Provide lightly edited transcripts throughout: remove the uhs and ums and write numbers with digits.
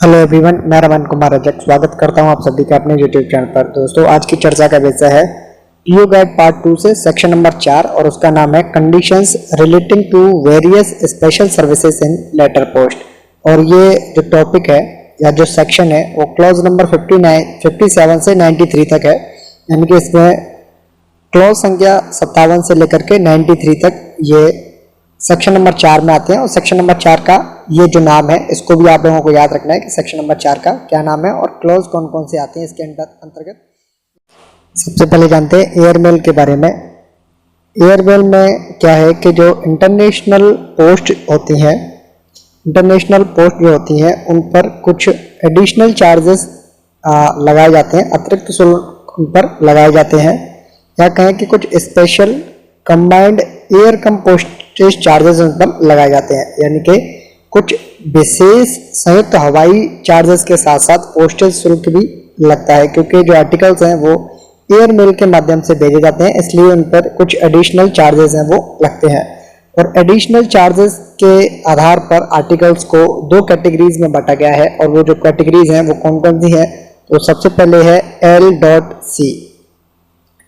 Hello everyone, मैं रमन कुमार रजक स्वागत करता हूं आप सभी का अपने यूट्यूब चैनल पर। दोस्तों, आज की चर्चा का विषय है पीओ गाइड पार्ट 2 से सेक्शन नंबर 4 और उसका नाम है conditions relating to various special services in letter post. और ये जो टॉपिक है या जो सेक्शन है वो क्लॉज नंबर 57 से 93 तक है, यानी कि इसमें क्लॉज संख्या 57 से लेकर के 93 तक ये सेक्शन नंबर 4 में आते हैं। और सेक्शन नंबर 4 का ये जो नाम है इसको भी आप लोगों को याद रखना है कि सेक्शन नंबर 4 का क्या नाम है और क्लॉज कौन कौन से आते हैं इसके अंतर्गत। सबसे पहले जानते हैं एयरमेल के बारे में। एयरमेल में क्या है कि जो इंटरनेशनल पोस्ट होती हैं, इंटरनेशनल पोस्ट जो होती हैं उन पर कुछ एडिशनल चार्जेस लगाए जाते हैं, अतिरिक्त शुल्क उन पर लगाए जाते हैं, या कहें कि कुछ स्पेशल कंबाइंड एयर कम पोस्टेज चार्जेस उन पर लगाए जाते हैं, यानी कि कुछ विशेष संयुक्त हवाई चार्जेस के साथ साथ पोस्टेज शुल्क भी लगता है, क्योंकि जो आर्टिकल्स हैं वो एयर मेल के माध्यम से भेजे जाते हैं, इसलिए उन पर कुछ एडिशनल चार्जेस हैं वो लगते हैं। और एडिशनल चार्जेस के आधार पर आर्टिकल्स को दो कैटेगरीज में बांटा गया है, और वो जो कैटेगरीज हैं वो कौन कौन सी हैं, तो सबसे पहले है L.C।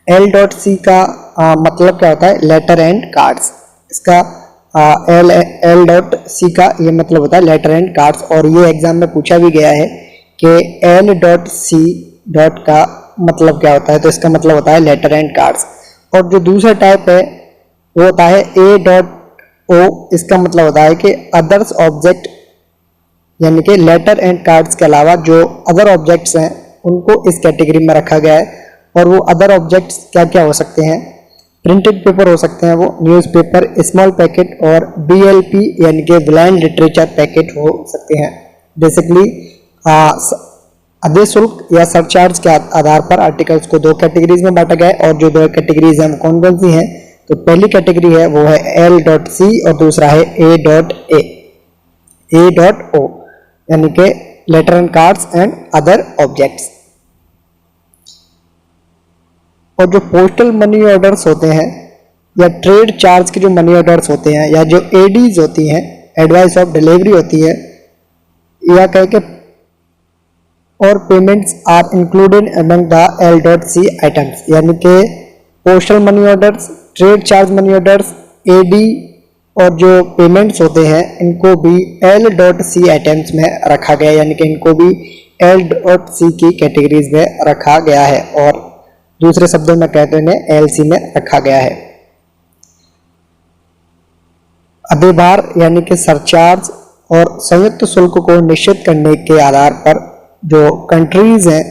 L.C का मतलब क्या होता है, लेटर एंड कार्ड्स। इसका L.C का ये मतलब होता है लेटर एंड कार्ड्स, और ये एग्जाम में पूछा भी गया है कि L.C का मतलब क्या होता है, तो इसका मतलब होता है लेटर एंड कार्ड्स। और जो दूसरा टाइप है वो होता है A.O, इसका मतलब होता है कि अदर्स ऑब्जेक्ट, यानी कि लेटर एंड कार्ड्स के अलावा जो अदर ऑब्जेक्ट्स हैं उनको इस कैटेगरी में रखा गया है। और वो अदर ऑब्जेक्ट्स क्या क्या हो सकते हैं, प्रिंटेड पेपर हो सकते हैं, वो न्यूज़पेपर, स्मॉल पैकेट, और BLP यानी कि ब्लाइंड लिटरेचर पैकेट हो सकते हैं। बेसिकली आदेश शुल्क या सरचार्ज के आधार पर आर्टिकल्स को दो कैटेगरीज में बांटा गया है, और जो दो कैटेगरीज हैं वो कौन कौन सी हैं, तो पहली कैटेगरी है वो है L.C और दूसरा है A.O, यानी कि letter and cards and other objects. और जो पोस्टल मनी ऑर्डर्स होते हैं या ट्रेड चार्ज के जो मनी ऑर्डर्स होते हैं, या जो एडीज होती हैं, एडवाइस ऑफ डिलीवरी होती है, या कह के और payments are included among the L.C items, यानी कि postal money orders, trade charge money orders, AD और जो पेमेंट्स होते हैं इनको भी L.C आइटम्स में रखा गया है, यानी कि इनको भी L.C की कैटेगरीज में रखा गया है, और दूसरे शब्दों में कहते हैं LC में रखा गया है। अधिभार यानी कि सरचार्ज और संयुक्त शुल्क को निश्चित करने के आधार पर जो कंट्रीज हैं,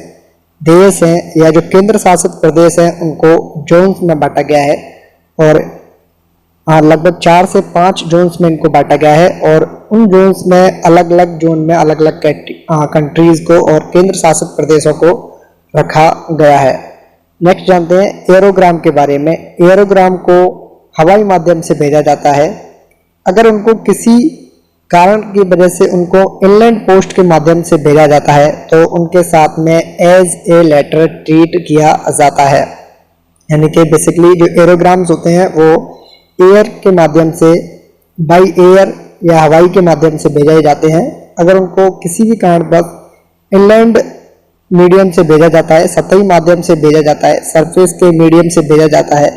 देश हैं, या जो केंद्र शासित प्रदेश हैं उनको जोन्स में बांटा गया है, और लगभग 4 से 5 जोन्स में इनको बांटा गया है, और उन जोन्स में अलग अलग जोन में अलग अलग कंट्रीज को और केंद्र शासित प्रदेशों को रखा गया है। नेक्स्ट जानते हैं एरोग्राम के बारे में। एरोग्राम को हवाई माध्यम से भेजा जाता है। अगर उनको किसी कारण की वजह से उनको इनलैंड पोस्ट के माध्यम से भेजा जाता है तो उनके साथ में एज ए लेटर ट्रीट किया जाता है, यानी कि बेसिकली जो एरोग्राम्स होते हैं वो एयर के माध्यम से, बाई एयर या हवाई के माध्यम से भेजे जाते हैं। अगर उनको किसी भी कारणवश इनलैंड मीडियम से भेजा जाता है, सतही माध्यम से भेजा जाता है, सरफेस के मीडियम से भेजा जाता है,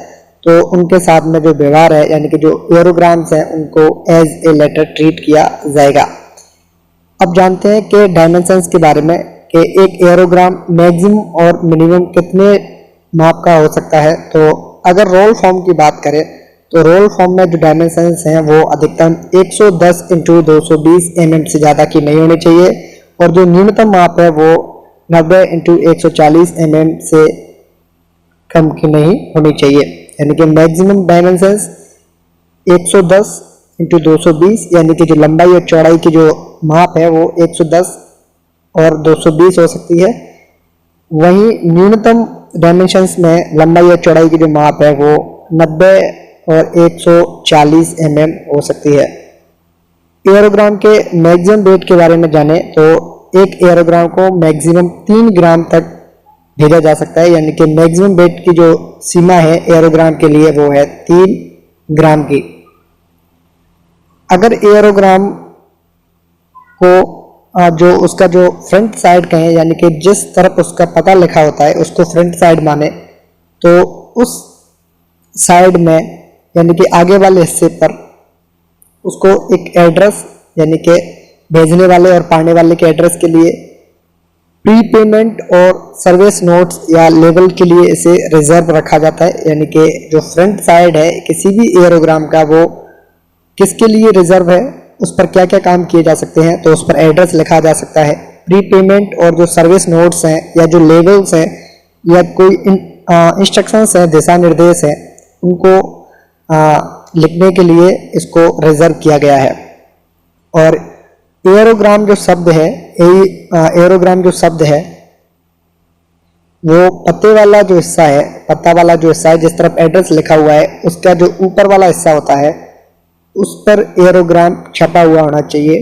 तो उनके साथ में जो व्यवहार है, यानी कि जो एरोग्राम्स हैं उनको एज ए लेटर ट्रीट किया जाएगा। अब जानते हैं कि डायमेंशंस के बारे में कि एक एरोग्राम मैक्सिमम और मिनिमम कितने माप का हो सकता है। तो अगर रोल फॉर्म की बात करें तो रोल फॉर्म में जो डायमेंशंस हैं वो अधिकतम 110 × 220 mm से ज़्यादा की नहीं होनी चाहिए, और जो न्यूनतम माप है वो 90 × 140 mm से कम की नहीं होनी चाहिए, यानी कि मैक्सिमम डायमेंशंस 110 × 220, यानी कि जो लंबाई और चौड़ाई की जो माप है वो 110 और 220 हो सकती है। वहीं न्यूनतम डायमेंशंस में लंबाई और चौड़ाई की जो माप है वो 90 और 140 mm हो सकती है। एरोग्राम के मैक्सिमम वेट के बारे में जाने तो एक एरोग्राम को मैक्सिमम 3 ग्राम तक भेजा जा सकता है, यानी कि मैक्सिमम वेट की जो सीमा है एरोग्राम के लिए वो है 3 ग्राम की। अगर एरोग्राम को जो उसका जो फ्रंट साइड कहें, यानी कि जिस तरफ उसका पता लिखा होता है उसको फ्रंट साइड माने, तो उस साइड में यानी कि आगे वाले हिस्से पर उसको एक एड्रेस यानी कि भेजने वाले और पाने वाले के एड्रेस के लिए प्री पेमेंट और सर्विस नोट्स या लेबल के लिए इसे रिजर्व रखा जाता है। यानी कि जो फ्रंट साइड है किसी भी एयरोग्राम का वो किसके लिए रिजर्व है, उस पर क्या क्या काम किए जा सकते हैं, तो उस पर एड्रेस लिखा जा सकता है। प्री पेमेंट और जो सर्विस नोट्स हैं या जो लेबल्स हैं या कोई इंस्ट्रक्शंस हैं, दिशा निर्देश हैं, उनको लिखने के लिए इसको रिजर्व किया गया है। और एयरोग्राम जो शब्द है, एयरोग्राम जो शब्द है वो पते वाला जो हिस्सा है, पता वाला जो हिस्सा है, जिस तरफ एड्रेस लिखा हुआ है उसका जो ऊपर वाला हिस्सा होता है उस पर एयरोग्राम छपा हुआ होना चाहिए।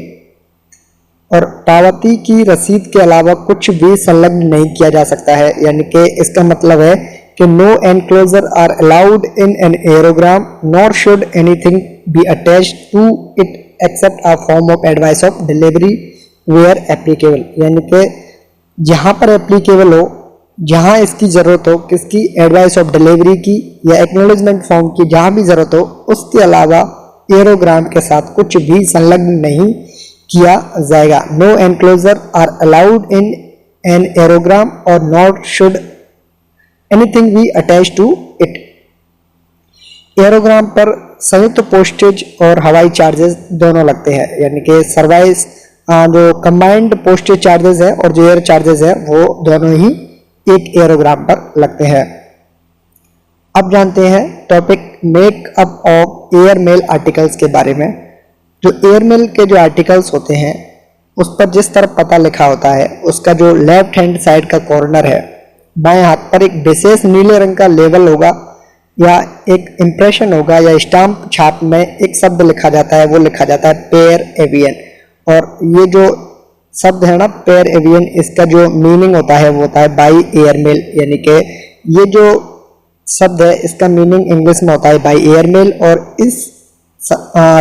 और पावती की रसीद के अलावा कुछ भी संलग्न नहीं किया जा सकता है। यानी कि इसका मतलब है कि no enclosure are allowed in an aerogramme nor should anything be attached to it except a form of advice of delivery where applicable. यानी कि जहाँ पर एप्लीकेबल हो, जहाँ इसकी ज़रूरत हो, किसकी, एडवाइस ऑफ डिलीवरी की या एक्नॉलेजमेंट फॉर्म की, जहाँ भी ज़रूरत हो, उसके अलावा एयरोग्राम के साथ कुछ भी संलग्न नहीं किया जाएगा। No enclosure are allowed in an aerogramme और not should anything be attach to it. Aerogramme पर संयुक्त पोस्टेज और हवाई चार्जेस दोनों लगते हैं। यानी कि सर्वाइस जो कंबाइंड पोस्टेज चार्जेस है और जो एयर चार्जेस है वो दोनों ही एक एयरोग्राम पर लगते हैं। अब जानते हैं topic makeup of air mail articles के बारे में। जो एयर मेल के जो आर्टिकल्स होते हैं उस पर जिस तरफ पता लिखा होता है उसका जो लेफ्ट हैंड साइड का कॉर्नर है, बाएं हाथ पर एक विशेष नीले रंग का लेबल होगा या एक इंप्रेशन होगा या स्टाम्प छाप में एक शब्द लिखा जाता है, वो लिखा जाता है पेयर एवियन। और ये जो शब्द है ना पेयर एवियन, इसका जो मीनिंग होता है वो होता है बाई एयर मेल। यानी कि ये जो शब्द है इसका मीनिंग इंग्लिश में होता है बाई एयर मेल। और इस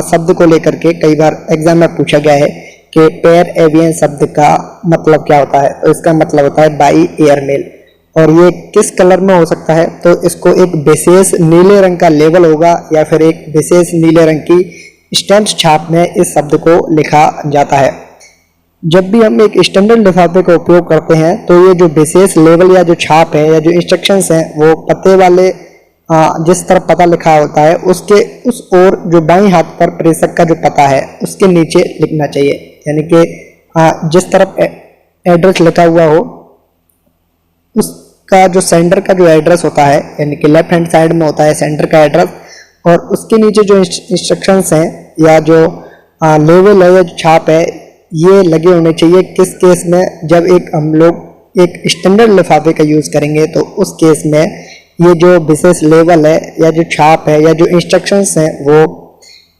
शब्द को लेकर के कई बार एग्जाम में पूछा गया है कि पेयर एवियन शब्द का मतलब क्या होता है, तो इसका मतलब होता है बाई एयर मेल। और ये किस कलर में हो सकता है, तो इसको एक विशेष नीले रंग का लेबल होगा या फिर एक विशेष नीले रंग की स्टैम्प छाप में इस शब्द को लिखा जाता है। जब भी हम एक स्टैंडर्ड लिफाफे का उपयोग करते हैं तो ये जो विशेष लेबल या जो छाप है या जो इंस्ट्रक्शंस हैं वो पते वाले जिस तरफ पता लिखा होता है उसके उस ओर जो बाईं हाथ पर प्रेषक का जो पता है उसके नीचे लिखना चाहिए। यानी कि जिस तरफ एड्रेस लिखा हुआ हो उसका जो सेंडर का जो एड्रेस होता है, यानी कि लेफ्ट हैंड साइड में होता है सेंडर का एड्रेस, और उसके नीचे जो इंस्ट्रक्शंस हैं या जो लेबल है या जो छाप है ये लगे होने चाहिए। किस केस में, जब हम लोग एक स्टैंडर्ड लिफाफे का यूज़ करेंगे तो उस केस में ये जो विशेष लेबल है या जो छाप है या जो इंस्ट्रक्शंस हैं वो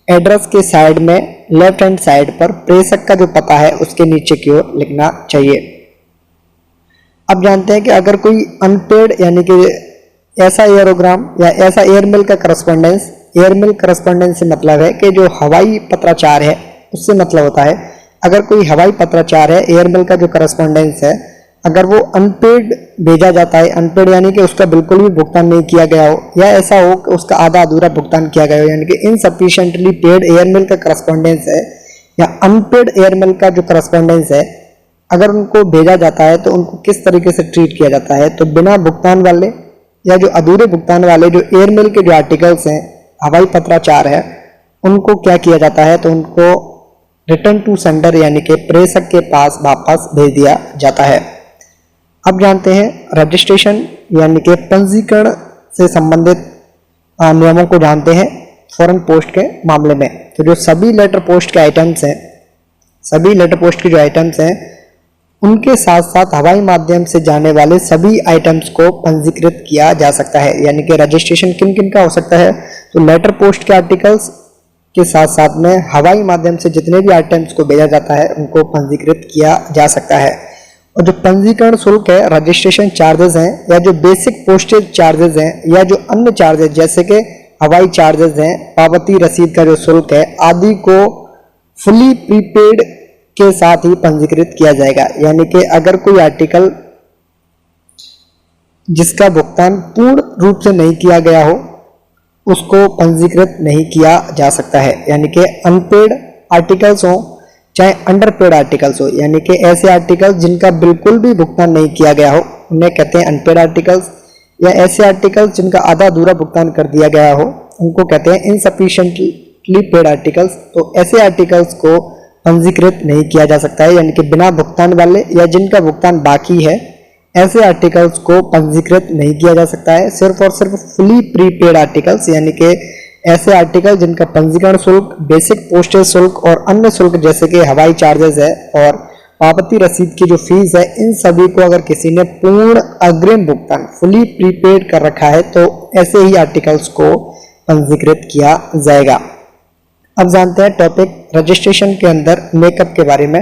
एड्रेस के साइड में लेफ्ट हैंड साइड पर प्रेषक का जो पता है उसके नीचे की ओर लिखना चाहिए। अब जानते हैं कि अगर कोई अनपेड यानी कि ऐसा एयरोग्राम या ऐसा एयरमेल का करस्पॉन्डेंस, एयरमेल करस्पॉन्डेंस से मतलब है कि जो हवाई पत्राचार है उससे मतलब होता है अगर कोई हवाई पत्राचार है, एयरमेल का जो करस्पॉन्डेंस है, अगर वो अनपेड भेजा जाता है, अनपेड यानी कि उसका बिल्कुल भी भुगतान नहीं किया गया हो या ऐसा हो कि उसका आधा अधूरा भुगतान किया गया हो, यानी कि इनसफिशिएंटली पेड एयरमेल का करस्पॉन्डेंस है या अनपेड एयरमेल का जो करस्पॉन्डेंस है, अगर उनको भेजा जाता है तो उनको किस तरीके से ट्रीट किया जाता है। तो बिना भुगतान वाले या जो अधूरे भुगतान वाले जो एयरमेल के जो आर्टिकल्स हैं, हवाई पत्राचार है, उनको क्या किया जाता है, तो उनको रिटर्न टू सेंडर यानी कि प्रेषक के पास वापस भेज दिया जाता है। अब जानते हैं रजिस्ट्रेशन यानी कि पंजीकरण से संबंधित नियमों को जानते हैं फॉरेन पोस्ट के मामले में। तो जो सभी लेटर पोस्ट के आइटम्स हैं, सभी लेटर पोस्ट के जो आइटम्स हैं उनके साथ साथ हवाई माध्यम से जाने वाले सभी आइटम्स को पंजीकृत किया जा सकता है। यानी कि रजिस्ट्रेशन किन किन का हो सकता है, तो लेटर पोस्ट के आर्टिकल्स के साथ साथ में हवाई माध्यम से जितने भी आइटम्स को भेजा जाता है उनको पंजीकृत किया जा सकता है। और जो पंजीकरण शुल्क है, रजिस्ट्रेशन चार्जेस हैं या जो बेसिक पोस्टेज चार्जेस हैं या जो अन्य चार्जेस जैसे कि हवाई चार्जेस हैं, पावती रसीद का जो शुल्क है आदि को फुली प्रीपेड के साथ ही पंजीकृत किया जाएगा। यानी कि अगर कोई आर्टिकल जिसका भुगतान पूर्ण रूप से नहीं किया गया हो उसको पंजीकृत नहीं किया जा सकता है। यानी कि अनपेड आर्टिकल्स हो चाहे अंडरपेड आर्टिकल्स हो, यानी कि ऐसे आर्टिकल्स जिनका बिल्कुल भी भुगतान नहीं किया गया हो उन्हें कहते हैं अनपेड आर्टिकल्स, या ऐसे आर्टिकल्स जिनका आधा अधूरा भुगतान कर दिया गया हो उनको कहते हैं इनसफिशिएंटली पेड आर्टिकल्स। तो ऐसे आर्टिकल्स को पंजीकृत नहीं किया जा सकता है, यानी कि बिना भुगतान वाले या जिनका भुगतान बाकी है ऐसे आर्टिकल्स को पंजीकृत नहीं किया जा सकता है। सिर्फ और सिर्फ फुली प्रीपेड आर्टिकल्स, यानी कि ऐसे आर्टिकल जिनका पंजीकरण शुल्क, बेसिक पोस्टेज शुल्क और अन्य शुल्क जैसे कि हवाई चार्जेस है और पावती रसीद की जो फीस है, इन सभी को अगर किसी ने पूर्ण अग्रिम भुगतान फुली प्रीपेड कर रखा है तो ऐसे ही आर्टिकल्स को पंजीकृत किया जाएगा। अब जानते हैं टॉपिक रजिस्ट्रेशन के अंदर मेकअप के बारे में।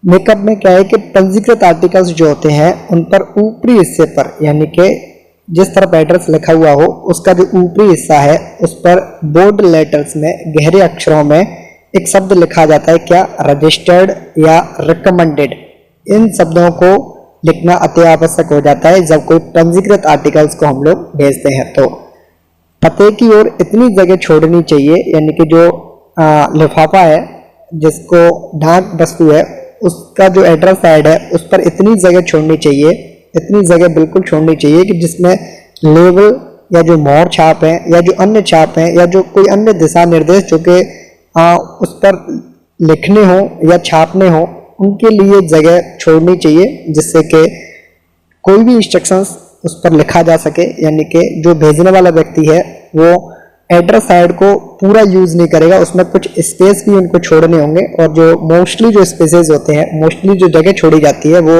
मेकअप में क्या है कि पंजीकृत आर्टिकल्स जो होते हैं उन पर ऊपरी हिस्से पर, यानी कि जिस तरफ एड्रेस लिखा हुआ हो उसका जो ऊपरी हिस्सा है उस पर बोल्ड लेटर्स में गहरे अक्षरों में एक शब्द लिखा जाता है, क्या, रजिस्टर्ड या रिकमेंडेड। इन शब्दों को लिखना अति आवश्यक हो जाता है जब कोई पंजीकृत आर्टिकल्स को हम लोग भेजते हैं। तो पते की ओर इतनी जगह छोड़नी चाहिए, यानी कि जो लिफाफा है जिसको डाक वस्तु है उसका जो एड्रेस साइड है उस पर इतनी जगह छोड़नी चाहिए, इतनी जगह बिल्कुल छोड़नी चाहिए कि जिसमें लेबल या जो मोहर छाप है या जो अन्य छाप है या जो कोई अन्य दिशा निर्देश जो कि उस पर लिखने हो या छापने हो उनके लिए जगह छोड़नी चाहिए, जिससे कि कोई भी इंस्ट्रक्शंस उस पर लिखा जा सके। यानी कि जो भेजने वाला व्यक्ति है वो एड्रेस साइड को पूरा यूज नहीं करेगा, उसमें कुछ स्पेस भी उनको छोड़ने होंगे। और जो मोस्टली जो स्पेसेस होते हैं, मोस्टली जो जगह छोड़ी जाती है वो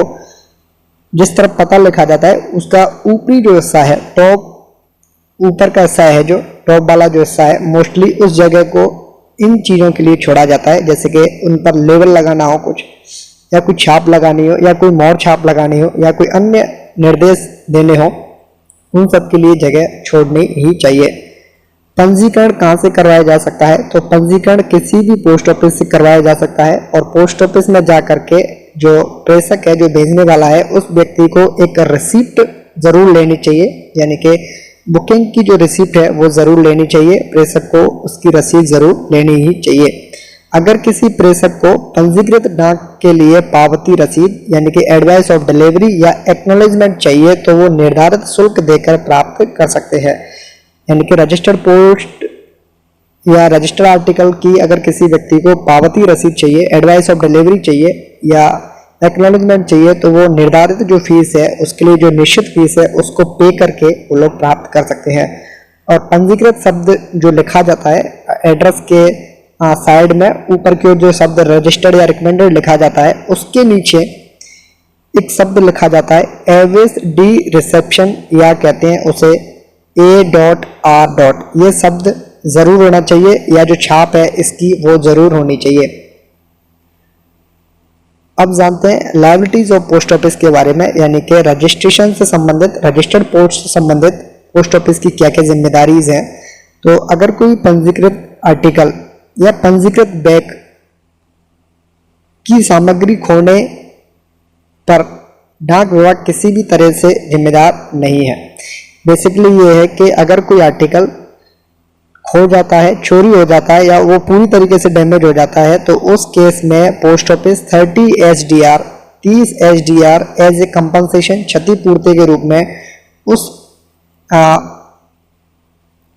जिस तरफ पता लिखा जाता है उसका ऊपरी जो हिस्सा है, टॉप ऊपर का हिस्सा है, जो टॉप वाला जो हिस्सा है, मोस्टली उस जगह को इन चीज़ों के लिए छोड़ा जाता है, जैसे कि उन पर लेबल लगाना हो कुछ, या कोई छाप लगानी हो, या कोई मोहर छाप लगानी हो, या कोई अन्य निर्देश देने हो, उन सब के लिए जगह छोड़नी ही चाहिए। पंजीकरण कहाँ से करवाया जा सकता है? तो पंजीकरण किसी भी पोस्ट ऑफिस से करवाया जा सकता है और पोस्ट ऑफिस में जा करके जो प्रेषक है, जो भेजने वाला है, उस व्यक्ति को एक रिसिप्ट जरूर लेनी चाहिए, यानी कि बुकिंग की जो रिसिप्ट है वो जरूर लेनी चाहिए। प्रेषक को उसकी रसीद जरूर लेनी ही चाहिए। अगर किसी प्रेषक को पंजीकृत डाक के लिए पावती रसीद यानी कि एडवाइस ऑफ डिलीवरी या एक्नॉलेजमेंट चाहिए तो वो निर्धारित शुल्क देकर प्राप्त कर सकते हैं। यानी कि रजिस्टर्ड पोस्ट या रजिस्टर्ड आर्टिकल की अगर किसी व्यक्ति को पावती रसीद चाहिए, एडवाइस ऑफ डिलीवरी चाहिए या एक्नॉलेजमेंट चाहिए तो वो निर्धारित जो फीस है उसके लिए जो निश्चित फीस है उसको पे करके वो लोग प्राप्त कर सकते हैं। और पंजीकृत शब्द जो लिखा जाता है एड्रेस के साइड में ऊपर की ओर जो शब्द रजिस्टर्ड या रिकमेंडेड लिखा जाता है उसके नीचे एक शब्द लिखा जाता है एविस डी रिसेप्शन, या कहते हैं उसे A.R. ये शब्द जरूर होना चाहिए, या जो छाप है इसकी वो जरूर होनी चाहिए। अब जानते हैं लायबिलिटीज ऑफ पोस्ट ऑफिस के बारे में, यानी कि रजिस्ट्रेशन से संबंधित, रजिस्टर्ड पोस्ट से संबंधित पोस्ट ऑफिस की क्या क्या जिम्मेदारीज हैं। तो अगर कोई पंजीकृत आर्टिकल या पंजीकृत बैग की सामग्री खोने पर डाक विभाग किसी भी तरह से जिम्मेदार नहीं है। बेसिकली ये है कि अगर कोई आर्टिकल खो जाता है, चोरी हो जाता है या वो पूरी तरीके से डैमेज हो जाता है तो उस केस में post office 30 SDR as a compensation, क्षतिपूर्ति के रूप में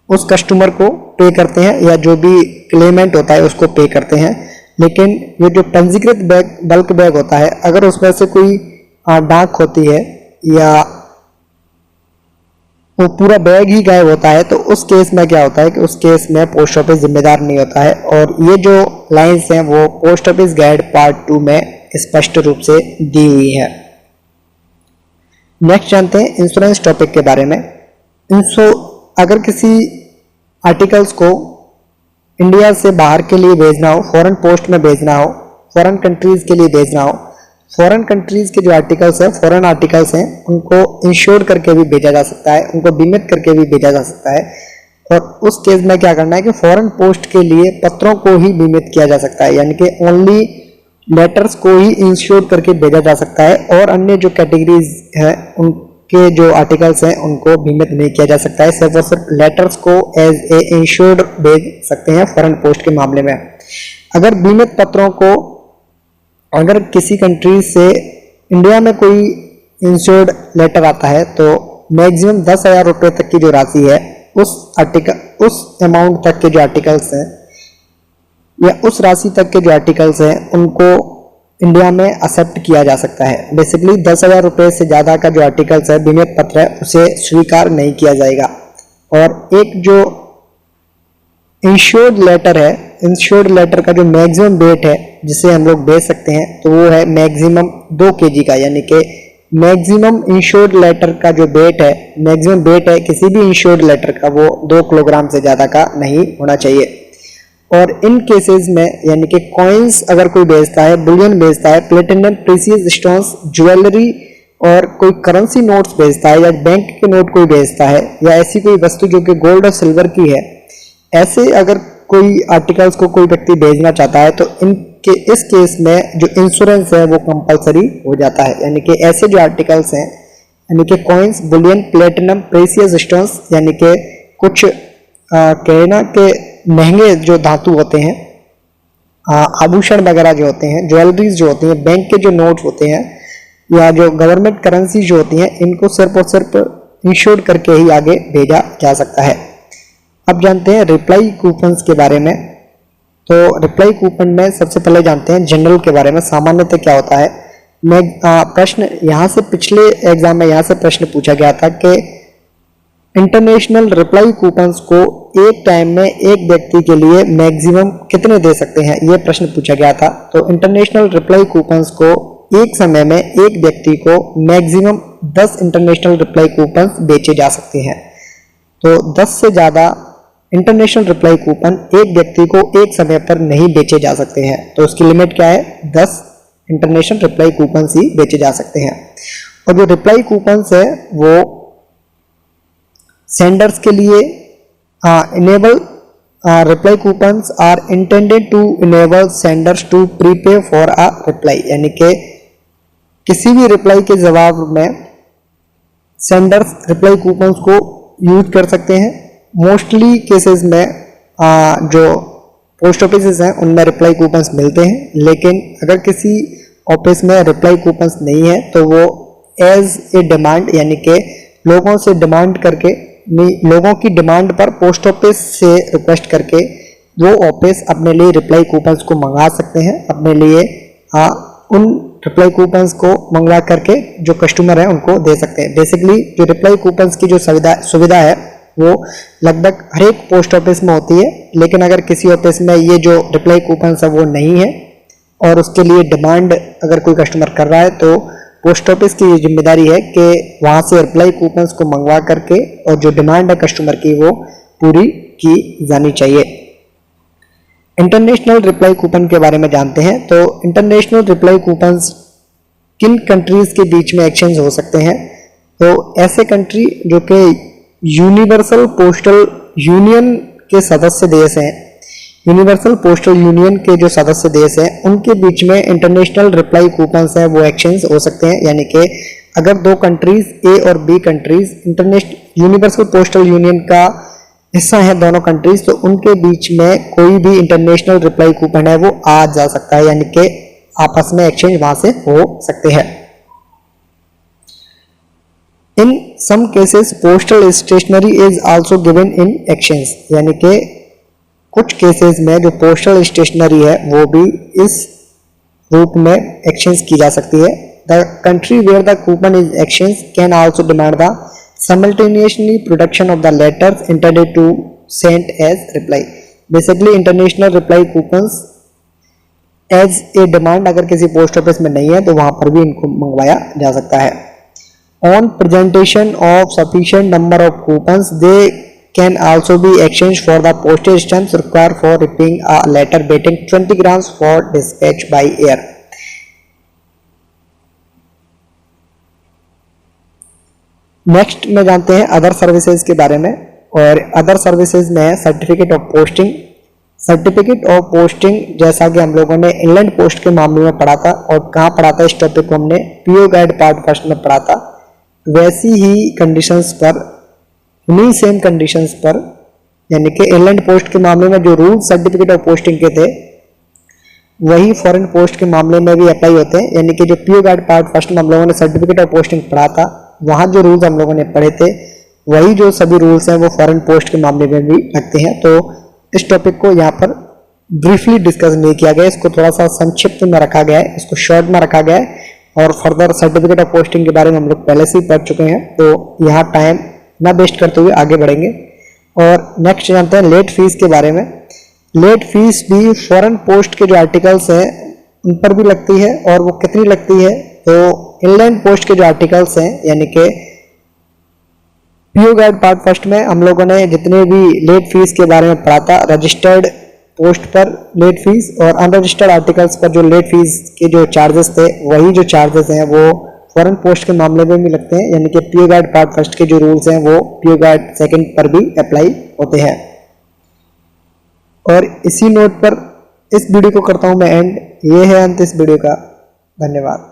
उस कस्टमर को पे करते हैं या जो भी क्लेमेंट होता है उसको पे करते हैं। लेकिन ये जो पंजीकृत बैग, बल्क बैग होता है, अगर उसमें से कोई डाक होती है या वो पूरा बैग ही गायब होता है तो उस केस में क्या होता है कि उस केस में पोस्ट ऑफिस जिम्मेदार नहीं होता है। और ये जो लाइंस हैं वो पोस्ट ऑफिस गाइड पार्ट 2 में स्पष्ट रूप से दी हुई है। नेक्स्ट जानते हैं इंश्योरेंस टॉपिक के बारे में। अगर किसी आर्टिकल्स को इंडिया से बाहर के लिए भेजना हो, फॉरेन पोस्ट में भेजना हो, फॉरेन कंट्रीज के लिए भेजना हो, फॉरेन कंट्रीज के जो आर्टिकल्स हैं, फॉरेन आर्टिकल्स हैं, उनको इंश्योर करके भी भेजा जा सकता है, उनको बीमित करके भी भेजा जा सकता है। और उस केस में क्या करना है कि फॉरेन पोस्ट के लिए पत्रों को ही बीमित किया जा सकता है, यानी कि ओनली लेटर्स को ही इंश्योर करके भेजा जा सकता है, और अन्य जो कैटेगरीज है उनके जो आर्टिकल्स हैं उनको बीमित नहीं किया जा सकता है। सिर्फ और सिर्फ लेटर्स को एज ए इंश्योर्ड भेज सकते हैं फॉरेन पोस्ट के मामले में। अगर बीमित पत्रों को, अगर किसी कंट्री से इंडिया में कोई इंश्योर्ड लेटर आता है तो मैक्सिमम 10,000 रुपये तक की जो राशि है उस अमाउंट तक के जो आर्टिकल्स हैं या उस राशि तक के जो आर्टिकल्स हैं उनको इंडिया में एक्सेप्ट किया जा सकता है। बेसिकली 10,000 रुपये से ज़्यादा का जो आर्टिकल्स है, बीमित पत्र है, उसे स्वीकार नहीं किया जाएगा। और एक जो इंश्योर्ड लेटर है, इंश्योर्ड लेटर का जो मैक्सिमम वेट है जिसे हम लोग भेज सकते हैं तो वो है मैक्सिमम 2 kg का, यानी कि मैक्सिमम इंश्योर्ड लेटर का जो वेट है, मैक्सिमम वेट है किसी भी इंश्योर्ड लेटर का, वो 2 किलोग्राम से ज़्यादा का नहीं होना चाहिए। और इन केसेस में यानी कि कॉइन्स अगर कोई बेचता है, बुलियन बेचता है, प्लेटिनम, प्रीसियस स्टोन्स, ज्वेलरी और कोई करेंसी नोट्स बेचता है या बैंक के नोट कोई बेचता है या ऐसी कोई वस्तु जो कि गोल्ड और सिल्वर की है, ऐसे अगर कोई आर्टिकल्स को कोई व्यक्ति भेजना चाहता है तो इनके इस केस में जो इंश्योरेंस है वो कंपलसरी हो जाता है। यानी कि ऐसे जो आर्टिकल्स हैं, यानी कि coins, Boolean, platinum, precious stones, यानी कि कुछ कहना के महंगे जो धातु होते हैं, आभूषण वगैरह जो होते हैं, ज्वेलरीज जो होती हैं, बैंक के जो नोट होते हैं या जो गवर्नमेंट करेंसी जो होती हैं, इनको सिर्फ और सिर्फ इंश्योर करके ही आगे भेजा जा सकता है। अब जानते हैं रिप्लाई कूपन्स के बारे में। तो रिप्लाई कूपन में सबसे पहले जानते हैं जनरल के बारे में, सामान्यतः क्या होता है। मैं प्रश्न यहाँ से पिछले एग्जाम में यहाँ से प्रश्न पूछा गया था कि इंटरनेशनल रिप्लाई कूपन्स को एक टाइम में एक व्यक्ति के लिए मैक्सिमम कितने दे सकते हैं, यह प्रश्न पूछा गया था। तो इंटरनेशनल रिप्लाई कूपन्स को एक समय में एक व्यक्ति को मैक्सिमम 10 इंटरनेशनल रिप्लाई कूपन्स बेचे जा सकते हैं। तो 10 से ज़्यादा इंटरनेशनल रिप्लाई कूपन एक व्यक्ति को एक समय पर नहीं बेचे जा सकते हैं। तो उसकी लिमिट क्या है, 10 इंटरनेशनल रिप्लाई कूपन्स ही बेचे जा सकते हैं। और जो रिप्लाई कूपन्स है वो सेंडर्स के लिए enable reply coupons are intended to enable senders to prepay for a reply, यानी कि किसी भी रिप्लाई के जवाब में सेंडर्स रिप्लाई कूपन्स को यूज कर सकते हैं। मोस्टली केसेस में जो पोस्ट ऑफिस हैं उनमें रिप्लाई कूपन्स मिलते हैं, लेकिन अगर किसी ऑफिस में रिप्लाई कूपन्स नहीं है तो वो एज ए डिमांड, यानी कि लोगों से डिमांड करके, लोगों की डिमांड पर पोस्ट ऑफिस से रिक्वेस्ट करके वो ऑफिस अपने लिए रिप्लाई कूपन्स को मंगा सकते हैं, अपने लिए उन रिप्लाई कूपन्स को मंगवा करके जो कस्टमर है उनको दे सकते हैं। बेसिकली जो रिप्लाई कूपन्स की जो सुविधा है वो लगभग हर एक पोस्ट ऑफिस में होती है, लेकिन अगर किसी ऑफिस में ये जो रिप्लाई कूपन्स है वो नहीं है और उसके लिए डिमांड अगर कोई कस्टमर कर रहा है तो पोस्ट ऑफिस की ये जिम्मेदारी है कि वहाँ से रिप्लाई कूपन्स को मंगवा करके और जो डिमांड है कस्टमर की वो पूरी की जानी चाहिए। इंटरनेशनल रिप्लाई कूपन के बारे में जानते हैं। तो इंटरनेशनल रिप्लाई कूपन्स किन कंट्रीज के बीच में एक्सचेंज हो सकते हैं। तो ऐसे कंट्री जो कि यूनिवर्सल पोस्टल यूनियन के सदस्य देश हैं, यूनिवर्सल पोस्टल यूनियन के जो सदस्य देश हैं उनके बीच में इंटरनेशनल रिप्लाई कूपन्स हैं वो एक्सचेंज हो सकते हैं। यानी कि अगर दो कंट्रीज ए और B countries international universal postal union का हिस्सा है दोनों कंट्रीज, तो उनके बीच में कोई भी इंटरनेशनल रिप्लाई कूपन है वो आ जा सकता है, यानी कि आपस में एक्सचेंज वहां से हो सकते हैं। In some cases postal stationery is also given in exchange, यानी कि कुछ केसेस में जो पोस्टल स्टेशनरी है वो भी इस रूप में एक्सचेंज की जा सकती है। The country where the coupon is exchange can also demand the simultaneously production of the letters intended to sent as reply। Basically international reply coupons as a demand अगर किसी पोस्ट ऑफिस में नहीं है तो वहां पर भी इनको मंगवाया जा सकता है। On presentation of sufficient number of coupons they can also be exchange for the postage stamps required for repaying a letter weighing 20 grams for dispatch by air. Next में जानते हैं अदर सर्विसेज के बारे में, और अदर सर्विसेज में है certificate of posting, certificate of posting, जैसा कि हम लोगों ने इनलैंड पोस्ट के मामले में पढ़ा था और कहाँ पढ़ा था, इस टॉपिक को हमने पीओ गाइड पार्ट फर्स्ट में पढ़ा था। वैसी ही कंडीशंस पर, उन्हीं सेम कंडीशंस पर, यानी कि इनलैंड पोस्ट के मामले में जो रूल सर्टिफिकेट ऑफ पोस्टिंग के थे वही फॉरेन पोस्ट के मामले में भी अप्लाई होते हैं। यानी कि जो पीओ गाइड पार्ट फर्स्ट में हम लोगों ने सर्टिफिकेट ऑफ पोस्टिंग पढ़ा था, वहाँ जो रूल्स हम लोगों ने पढ़े थे वही जो सभी रूल्स हैं वो फॉरेन पोस्ट के मामले में भी लगते हैं। तो इस टॉपिक को यहाँ पर ब्रीफली डिस्कस नहीं किया गया, इसको थोड़ा सा संक्षिप्त में रखा गया है, इसको शॉर्ट में रखा गया है। और फर्दर सर्टिफिकेट ऑफ पोस्टिंग के बारे में हम लोग पहले से ही पढ़ चुके हैं, तो यहाँ टाइम ना वेस्ट करते हुए आगे बढ़ेंगे। और नेक्स्ट जानते हैं लेट फीस के बारे में। लेट फीस भी फॉरेन पोस्ट के जो आर्टिकल्स हैं उन पर भी लगती है, और वो कितनी लगती है, तो इनलैंड पोस्ट के जो आर्टिकल्स हैं, यानी कि पीओ गाइड पार्ट फर्स्ट में हम लोगों ने जितने भी लेट फीस के बारे में पढ़ा था, रजिस्टर्ड पोस्ट पर लेट फीस और अनरजिस्टर्ड आर्टिकल्स पर जो लेट फीस के जो चार्जेस थे वही जो चार्जेस हैं वो फॉरेन पोस्ट के मामले में भी लगते हैं। यानी कि पीओ गाइड पार्ट फर्स्ट के जो रूल्स हैं वो पीओ गाइड सेकंड पर भी अप्लाई होते हैं। और इसी नोट पर इस वीडियो को करता हूं मैं एंड। ये है अंत इस वीडियो का। धन्यवाद।